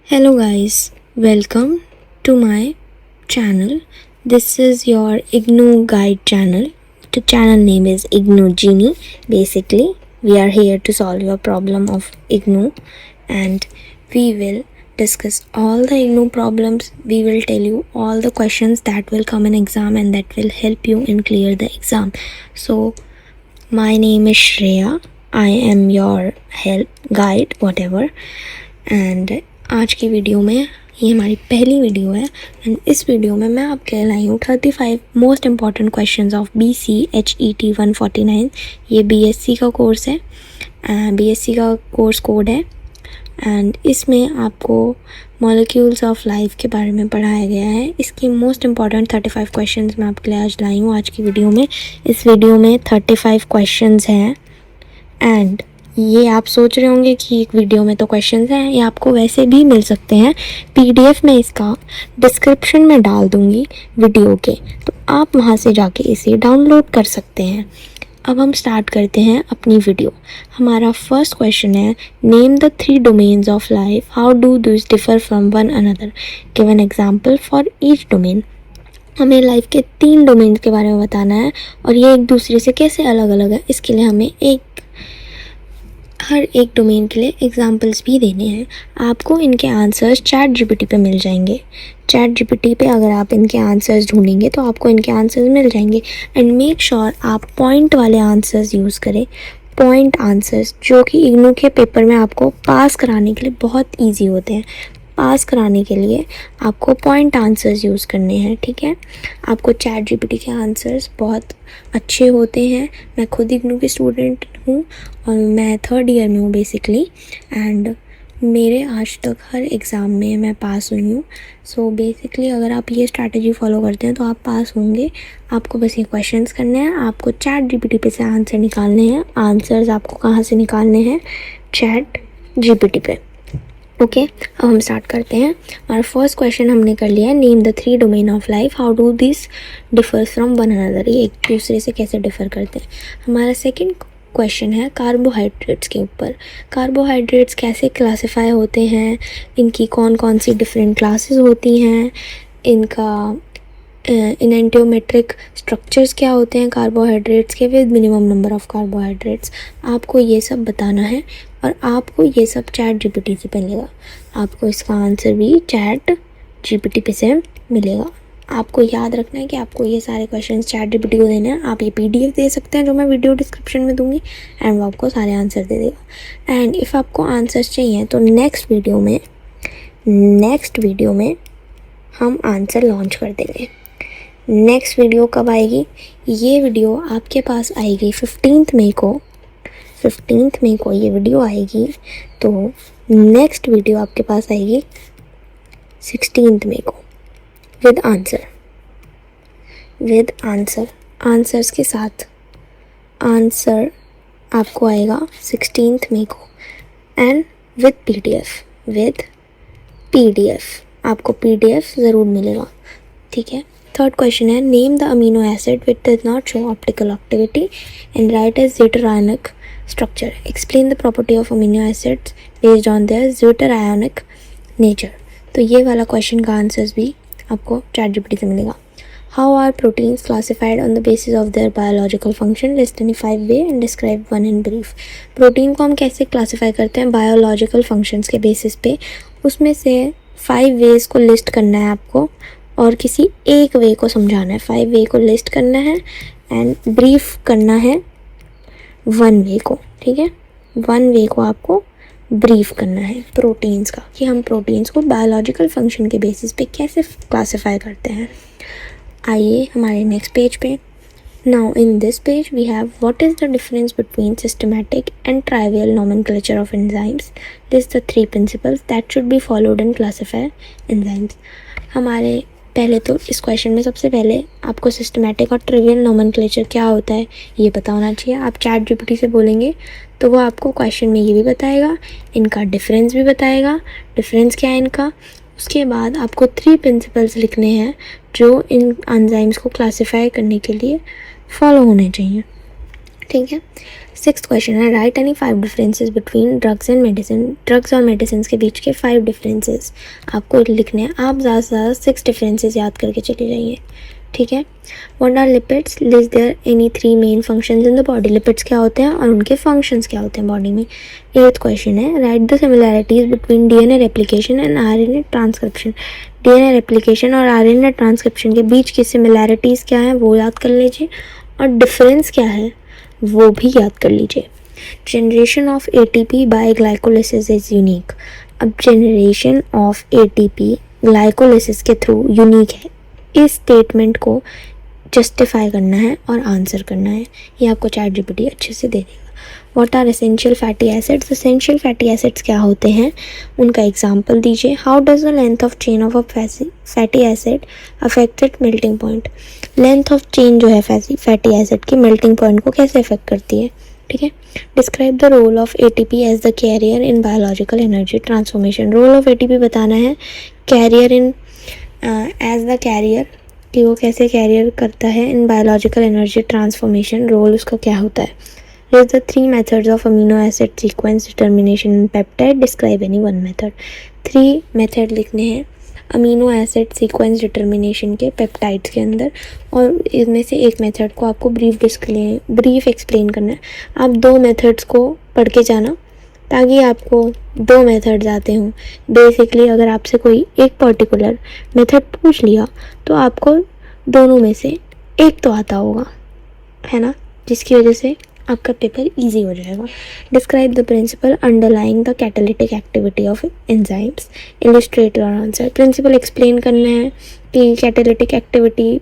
Hello guys, welcome to my channel. This is your IGNOU guide channel. The channel name is IGNOU Genie. Basically, we are here to solve your problem of IGNOU and we will discuss all the IGNOU problems. We will tell you all the questions that will come in exam and that will help you in clear the exam. So, my name is Shreya. I am your help guide, whatever. And आज की video में ये हमारी पहली video है and इस video में मैं आपके लाई हूँ 35 most important questions of BCHET 149। ये BSc का कोर्स है, BSc का कोर्स कोड है एंड इसमें आपको मॉलिक्यूल्स ऑफ लाइफ के बारे में पढ़ाया गया है। इसकी मोस्ट इम्पॉर्टेंट 35 क्वेश्चंस मैं आपके लिए आज लाई हूँ आज की वीडियो में। इस वीडियो में 35 क्वेश्चंस हैं एंड ये आप सोच रहे होंगे कि एक वीडियो में तो क्वेश्चंस हैं, ये आपको वैसे भी मिल सकते हैं। PDF में इसका डिस्क्रिप्शन में डाल दूँगी वीडियो के, तो आप वहाँ से जाके इसे डाउनलोड कर सकते हैं। अब हम स्टार्ट करते हैं अपनी वीडियो। हमारा फर्स्ट क्वेश्चन है, name the 3 domains of life, how do this differ from one another, give an example for each domain. हमें लाइफ के 3 डोमेन्स के बारे में बताना है और ये एक दूसरे से कैसे अलग अलग है। इसके लिए हमें हर एक डोमेन के लिए एग्जाम्पल्स भी देने हैं। आपको इनके आंसर्स ChatGPT पे मिल जाएंगे। ChatGPT पे अगर आप इनके आंसर्स ढूंढेंगे तो आपको इनके आंसर्स मिल जाएंगे एंड मेक श्योर आप पॉइंट वाले आंसर्स यूज़ करें। पॉइंट आंसर्स जो कि इग्नू के पेपर में आपको पास कराने के लिए बहुत ईजी होते हैं। पास कराने के लिए आपको पॉइंट आंसर्स यूज़ करने हैं, ठीक है। आपको ChatGPT के आंसर्स बहुत अच्छे होते हैं। मैं खुद इग्नू की स्टूडेंट हूँ और मैं 3rd ईयर में हूँ बेसिकली एंड मेरे आज तक हर एग्ज़ाम में मैं पास हुई हूँ। सो बेसिकली अगर आप ये स्ट्रैटेजी फॉलो करते हैं तो आप पास होंगे। आपको बस ये क्वेश्चंस करने हैं, आपको ChatGPT पे से आंसर निकालने हैं। आंसर्स आपको कहाँ से निकालने हैं? ChatGPT पे। ओके, अब हम स्टार्ट करते हैं। हमारा फर्स्ट क्वेश्चन हमने कर लिया है, name the 3 domain of life, how do this differ from one another. ये एक दूसरे से कैसे डिफर करते हैं। हमारा सेकंड क्वेश्चन है कार्बोहाइड्रेट्स के ऊपर। कार्बोहाइड्रेट्स कैसे क्लासिफाई होते हैं, इनकी कौन कौन सी डिफरेंट क्लासेस होती हैं, इनका इनेंटियोमेट्रिक स्ट्रक्चर्स क्या होते हैं कार्बोहाइड्रेट्स के with minimum number of carbohydrates. आपको ये सब बताना है और आपको ये सब ChatGPT से मिलेगा। आपको इसका आंसर भी ChatGPT पे से मिलेगा। आपको याद रखना है कि आपको ये सारे क्वेश्चंस ChatGPT को देने हैं। आप ये PDF दे सकते हैं जो मैं वीडियो डिस्क्रिप्शन में दूंगी एंड वो आपको सारे आंसर दे देगा। एंड इफ़ आपको आंसर्स चाहिए तो नेक्स्ट वीडियो में हम आंसर लॉन्च कर देंगे। नेक्स्ट वीडियो कब आएगी? ये वीडियो आपके पास आएगी 15 मई को। 15 मई को ये वीडियो आएगी, तो नेक्स्ट वीडियो आपके पास आएगी 16 मई को विद आंसर। आंसर्स के साथ आंसर आपको आएगा 16 मई को एंड विद PDF आपको PDF ज़रूर मिलेगा, ठीक है। थर्ड क्वेश्चन है, name the amino acid which does not show optical activity and write as zwitterionic structure. Explain the property of amino acids based on their zwitterionic nature. तो ये वाला question का answers भी आपको ChatGPT से मिलेगा। How are proteins classified on the basis of their biological function, list any 5 way and describe one in brief. Protein को हम कैसे क्लासीफाई करते हैं? बायोलॉजिकल फंक्शंस के बेसिस पे। उसमें से 5 वेज को लिस्ट करना है आपको और किसी एक वे को समझाना है। 5 वे को लिस्ट करना है एंड ब्रीफ करना है 1 वे को, ठीक है। 1 वे को आपको ब्रीफ करना है प्रोटीन्स का, कि हम प्रोटीन्स को बायोलॉजिकल फंक्शन के बेसिस पे कैसे क्लासीफाई करते हैं। आइए हमारे नेक्स्ट पेज पे। Now in this page we have what is the difference between systematic and trivial nomenclature of enzymes, list the 3 principles that should be followed in classify enzymes. हमारे पहले तो इस क्वेश्चन में सबसे पहले आपको सिस्टमैटिक और ट्रिवियल नोमेनक्लेचर क्या होता है ये पता होना चाहिए। आप ChatGPT से बोलेंगे तो वो आपको क्वेश्चन में ये भी बताएगा, इनका डिफरेंस भी बताएगा, डिफरेंस क्या है इनका। उसके बाद आपको 3 प्रिंसिपल्स लिखने हैं जो इन एंजाइम्स को क्लासीफाई करने के लिए फॉलो होने चाहिए। ठीक है। 6th क्वेश्चन है, right any 5 differences between drugs and medicine. Drugs और मेडिसिन के बीच के 5 डिफरेंसेस आपको लिखने हैं। आप ज़्यादा से ज़्यादा 6 डिफरेंसेस याद करके चले जाइए, ठीक है। What are lipids, list their any 3 main functions in the body. Lipids क्या होते हैं और उनके फंक्शंस क्या होते हैं बॉडी में। 8th क्वेश्चन है, right the similarities between DNA replication and RNA transcription. DNA replication और आरएनए ट्रांसक्रिप्शन के बीच की सिमिलैरिटीज़ क्या है वो याद कर लीजिए, और डिफरेंस क्या है वो भी याद कर लीजिए। Generation of ATP by glycolysis is unique. अब जनरेशन ऑफ एटीपी ग्लाइकोलिसिस के थ्रू यूनिक है, इस स्टेटमेंट को जस्टिफाई करना है और आंसर करना है। ये आपको ChatGPT अच्छे से दे देगा। What are essential fatty acids. Essential fatty acids क्या होते हैं उनका एग्जाम्पल दीजिए। How does the length of chain of a fatty acid affected melting point. Length of chain जो है फैटी एसिड की मेल्टिंग पॉइंट को कैसे अफेक्ट करती है, ठीक है। Describe the role of ATP as the carrier in biological energy transformation. Role of ATP बताना है, carrier in as the career कि वो कैसे कैरियर करता है in biological energy transformation, role उसका क्या होता है। List the 3 methods of amino acid sequence determination in peptide. Describe any one method. 3 method लिखने हैं अमीनो एसिड सीक्वेंस डिटर्मिनेशन के पेप्टाइड्स के अंदर, और इनमें से एक मेथड को आपको ब्रीफ एक्सप्लेन करना है। आप 2 मेथड्स को पढ़ के जाना ताकि आपको 2 मेथड्स आते हों। बेसिकली अगर आपसे कोई एक पर्टिकुलर मेथड पूछ लिया तो आपको दोनों में से एक तो आता होगा, है ना, जिसकी वजह से आपका पेपर इजी हो जाएगा। Describe the principle underlying the catalytic activity of enzymes. Illustrate your answer. Principle explain करना है कि कैटालिटिक एक्टिविटी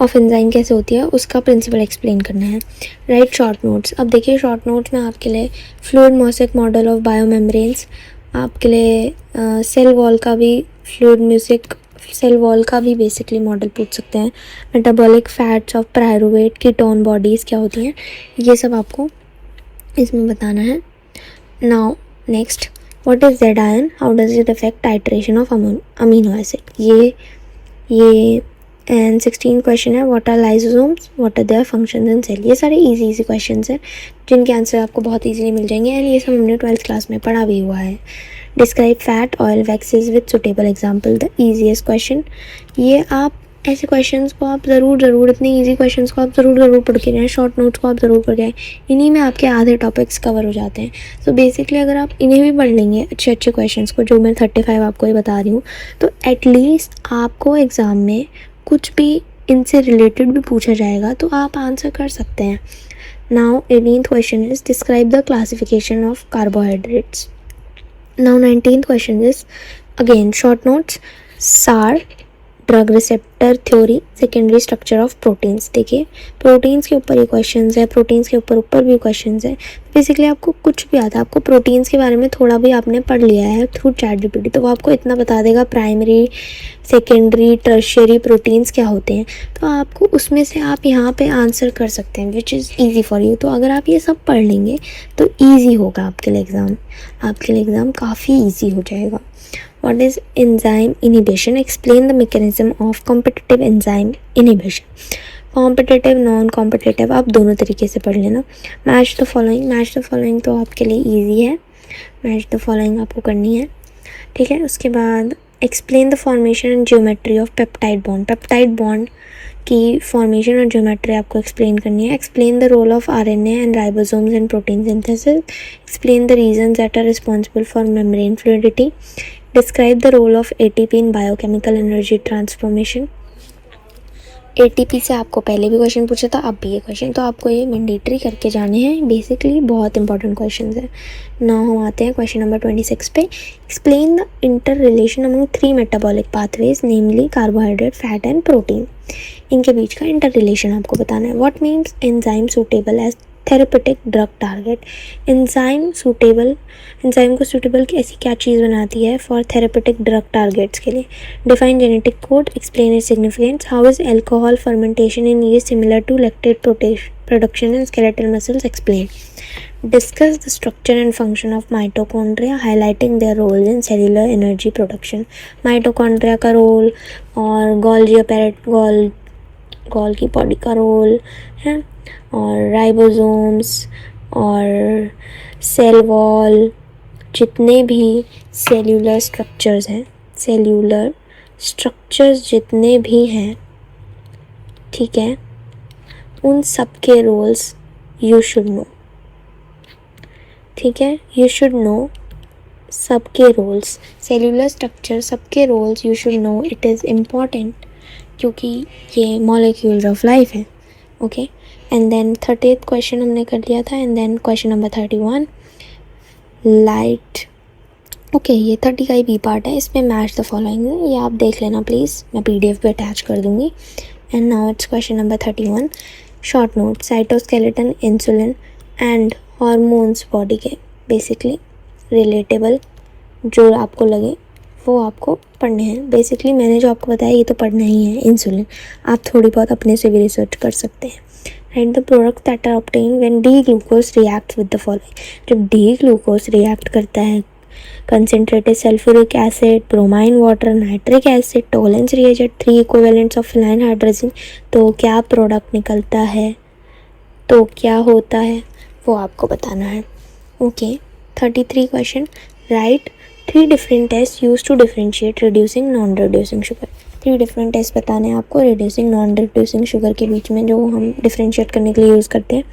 ऑफ एंजाइम कैसे होती है, उसका प्रिंसिपल एक्सप्लेन करना है। Right short notes. अब देखिए शॉर्ट नोट्स में आपके लिए फ्लूइड मोसेक मॉडल ऑफ बायोमेम्ब्रेन्स, आपके लिए सेल वॉल का भी बेसिकली मॉडल पूछ सकते हैं। Metabolic fats of pyruvate, ketone bodies क्या होती हैं, ये सब आपको इसमें बताना है। Now next, what is Z ion, how does it affect titration of amino acid. ये एंड 16 क्वेश्चन है, what are lysosomes, what are their functions in cell. ये सारे इजी क्वेश्चंस हैं जिनके आंसर आपको बहुत इजीली मिल जाएंगे, एंड ये सब हमने 12th क्लास में पढ़ा भी हुआ है। Describe fat oil waxes with suitable example, the easiest question. ये आप ऐसे क्वेश्चंस को आप ज़रूर इतने इजी क्वेश्चंस को आप ज़रूर पढ़ के जाएँ, शॉर्ट नोट्स को आप ज़रूर पढ़ जाएँ, इन्हीं में आपके आधे टॉपिक्स कवर हो जाते हैं। सो बेसिकली अगर आप इन्हें भी पढ़ लेंगे अच्छे क्वेश्चंस को, जो मैं 35 आपको ये बता रही हूँ, तो एटलीस्ट आपको एग्ज़ाम में कुछ भी इनसे रिलेटेड भी पूछा जाएगा तो आप आंसर कर सकते हैं। Now 18th question is describe the classification of carbohydrates. Now 19th question is again short notes. SAR, drug receptor theory, secondary structure of proteins. देखिए प्रोटीन्स के ऊपर ये क्वेश्चंस है, प्रोटीन्स के ऊपर भी क्वेश्चंस है। बेसिकली आपको कुछ भी आता है, आपको प्रोटीन्स के बारे में थोड़ा भी आपने पढ़ लिया है थ्रू ChatGPT, तो वो आपको इतना बता देगा प्राइमरी, सेकेंडरी, टर्शियरी प्रोटीन्स क्या होते हैं, तो आपको उसमें से आप यहाँ पे आंसर कर सकते हैं, which is easy for you. तो अगर आप ये सब पढ़ लेंगे तो ईजी होगा आपके लिए एग्ज़ाम काफ़ी ईजी हो जाएगा। What is enzyme inhibition? Explain the mechanism of competitive enzyme inhibition. Competitive, non-competitive आप दोनों तरीके से पढ़ लेना। Match the following तो आपके लिए easy है, match the following आपको करनी है, ठीक है। उसके बाद explain the formation and geometry of peptide bond की फॉर्मेशन और ज्योमेट्री आपको एक्सप्लेन करनी है। Explain the role of RNA and ribosomes in protein synthesis. Explain the reasons that are responsible for membrane fluidity. Describe the role of ATP in biochemical energy transformation. ATP से आपको पहले भी question पूछा था, अब भी ये क्वेश्चन, तो आपको ये मैंडेटरी करके जाने हैं, बेसिकली बहुत इंपॉर्टेंट क्वेश्चन है। नाउ हम आते हैं क्वेश्चन नंबर 26 पे। Explain the inter relation among 3 metabolic pathways, namely carbohydrate, fat and protein. इनके बीच का इंटर रिलेशन आपको बताना है। What means enzyme suitable as therapeutic drug target. Enzyme को सूटेबल ऐसी क्या चीज़ बनाती है फॉर थेरेपेटिक ड्रग टारगेट्स के लिए। Define genetic code, explain its significance. How is alcohol fermentation in ये similar to lactate production in skeletal muscles, explain. Discuss the structure and function of mitochondria, highlighting their role in cellular energy production. Mitochondria का role और Golgi body का role है, और ribosomes और cell wall, जितने भी cellular structures जितने भी हैं, ठीक है, उन सब के रोल्स यू शुड नो, ठीक है, यू शुड नो सबके रोल्स, सेल्यूलर स्ट्रक्चर सबके roles you should know, it is important क्योंकि ये मॉलिक्यूल्स ऑफ लाइफ है। Okay, and then 30th question हमने कर लिया था, एंड देन क्वेश्चन नंबर 31 लाइट। ओके, ये 30 का ही बी पार्ट है, इसमें मैच द फॉलोइंग है, ये आप देख लेना प्लीज़, मैं PDF पे अटैच कर दूँगी। And now it's question number 31, short note, cytoskeleton, insulin and hormones body के बेसिकली रिलेटेबल जो आपको लगे वो आपको पढ़ने हैं। बेसिकली मैंने जो आपको बताया ये तो पढ़ना ही है। इंसुलिन आप थोड़ी बहुत अपने से भी रिसर्च कर सकते हैं। Write the product that are obtain when D glucose react with the following. जब डी ग्लूकोज रिएक्ट करता है concentrated sulphuric acid, bromine water, nitric acid, Tollens reagent, 3 equivalents of phenyl hydrogen, तो क्या प्रोडक्ट निकलता है, तो क्या होता है वो आपको बताना है। Okay, 33 question, write 3 different test use to differentiate reducing non reducing sugar. 3 different test बताने हैं आपको रिड्यूसिंग नॉन रिड्यूसिंग शुगर के बीच में, जो हम डिफरेंशिएट करने के लिए यूज़ करते हैं।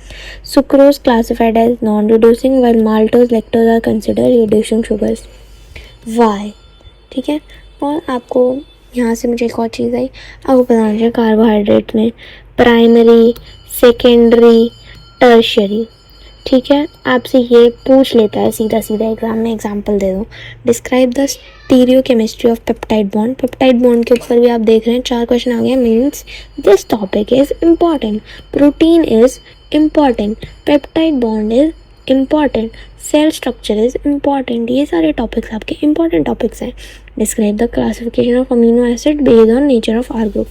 Sucrose classified as non reducing while maltose lactose are consider reducing sugars. Why, ठीक है। और आपको यहाँ से मुझे एक और चीज़ आई, आपको बताना चाहिए कार्बोहाइड्रेट में प्राइमरी, सेकेंडरी, टर्शियरी, ठीक है। आपसे ये पूछ लेता है सीधा सीधा एग्जाम में, एग्जाम्पल दे दो। Describe the stereochemistry of peptide bond. Peptide bond के ऊपर भी आप देख रहे हैं 4 क्वेश्चन आ गए। Means this topic is important, protein is important, peptide bond is important, cell structure is important. ये सारे टॉपिक्स आपके इम्पॉर्टेंट टॉपिक्स हैं। Describe the classification of amino acid based on nature of R group.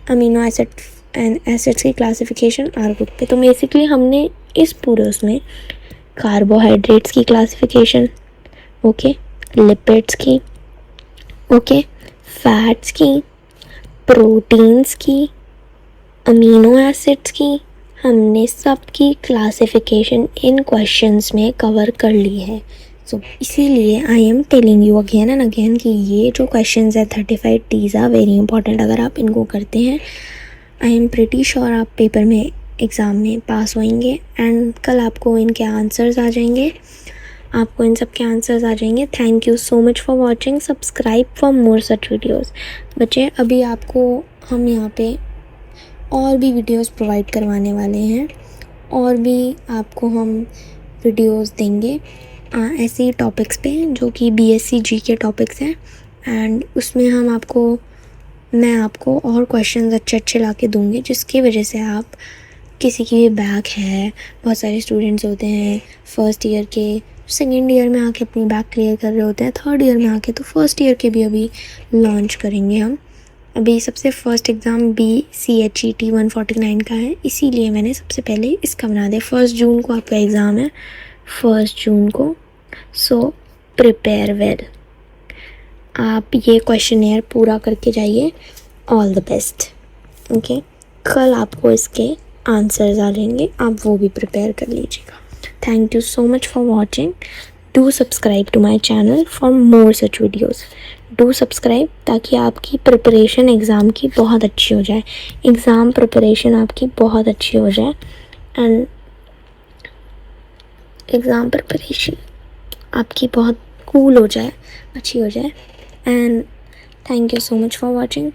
Amino acid and acids की classification R group पे। तो basically हमने इस पूरे उसमें कार्बोहाइड्रेट्स की क्लासिफिकेशन, ओके, लिपिड्स की, ओके, फैट्स की, प्रोटीन्स की, अमीनो एसिड्स की, हमने सब की क्लासिफिकेशन इन क्वेश्चंस में कवर कर ली है। सो इसीलिए I am telling you again and again कि ये जो क्वेश्चंस है 35 दीज आर वेरी इंपॉर्टेंट। अगर आप इनको करते हैं आई एम प्रिटी श्योर आप पेपर में एग्ज़ाम में पास होएंगे एंड कल आपको इनके आंसर्स आ जाएंगे, आपको इन सब के आंसर्स आ जाएंगे। Thank you so much for watching, subscribe for more such videos. बच्चे अभी आपको हम यहाँ पे और भी वीडियोस प्रोवाइड करवाने वाले हैं, और भी आपको हम वीडियोस देंगे ऐसे टॉपिक्स पे जो कि BSc जी के टॉपिक्स हैं। एंड उसमें मैं आपको और क्वेश्चंस अच्छे ला के दूँगी, जिसकी वजह से आप किसी की भी बैक है, बहुत सारे स्टूडेंट्स होते हैं फर्स्ट ईयर के, सेकेंड ईयर में आके अपनी बैक क्लियर कर रहे होते हैं, थर्ड ईयर में आके, तो फर्स्ट ईयर के भी अभी लॉन्च करेंगे हम। अभी सबसे फर्स्ट एग्ज़ाम BCHET 149 का है, इसीलिए मैंने सबसे पहले इसका बना दिया। 1 जून को आपका एग्ज़ाम है, 1 जून को। सो प्रिपेयर वेल, आप ये क्वेश्चनेयर पूरा करके जाइए। All the best. ओके, कल आपको इसके आंसर्स आ जाएंगे, आप वो भी प्रिपेयर कर लीजिएगा। Thank you so much for watching. Do subscribe to my channel for more such videos. Do subscribe ताकि आपकी प्रिपरेशन एग्ज़ाम की बहुत अच्छी हो जाए, एग्ज़ाम प्रिपरेशन आपकी बहुत अच्छी हो जाए, एंड एग्ज़ाम प्रिपरेशन आपकी बहुत कूल हो जाए, अच्छी हो जाए। And thank you so much for watching.